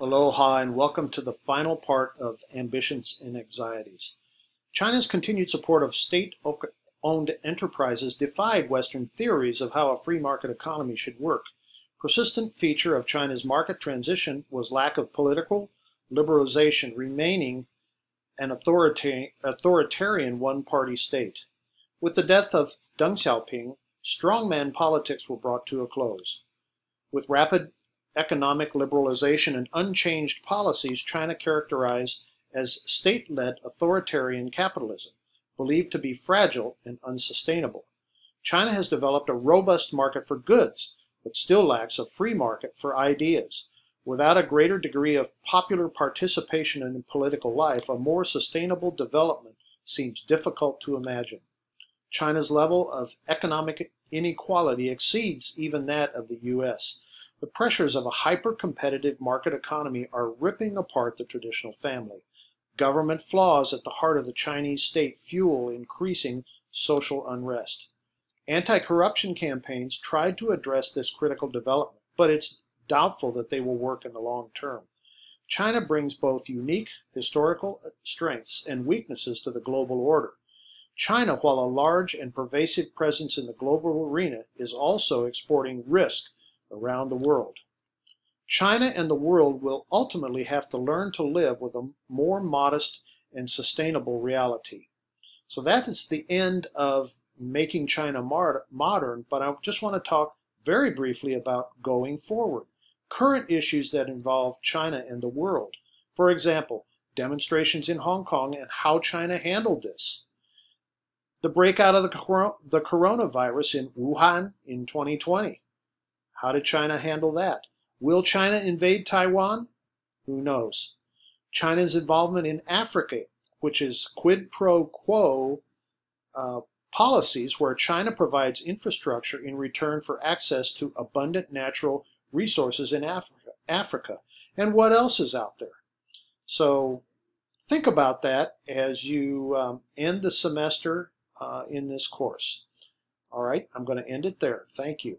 Aloha and welcome to the final part of Ambitions and Anxieties. China's continued support of state-owned enterprises defied Western theories of how a free market economy should work. Persistent feature of China's market transition was lack of political liberalization, remaining an authoritarian one-party state. With the death of Deng Xiaoping, strongman politics were brought to a close. With rapid economic liberalization and unchanged policies, China characterized as state-led authoritarian capitalism, believed to be fragile and unsustainable. China has developed a robust market for goods, but still lacks a free market for ideas. Without a greater degree of popular participation in political life, a more sustainable development seems difficult to imagine. China's level of economic inequality exceeds even that of the U.S. The pressures of a hyper-competitive market economy are ripping apart the traditional family. Government flaws at the heart of the Chinese state fuel increasing social unrest. Anti-corruption campaigns tried to address this critical development, but it's doubtful that they will work in the long term. China brings both unique historical strengths and weaknesses to the global order. China, while a large and pervasive presence in the global arena, is also exporting risk around the world. China and the world will ultimately have to learn to live with a more modest and sustainable reality. So that is the end of making China modern, but I just want to talk very briefly about going forward. Current issues that involve China and the world. For example, demonstrations in Hong Kong and how China handled this. The breakout of the coronavirus in Wuhan in 2020. How did China handle that? Will China invade Taiwan? Who knows? China's involvement in Africa, which is quid pro quo policies where China provides infrastructure in return for access to abundant natural resources in Africa. And what else is out there? So think about that as you end the semester in this course. All right, I'm going to end it there. Thank you.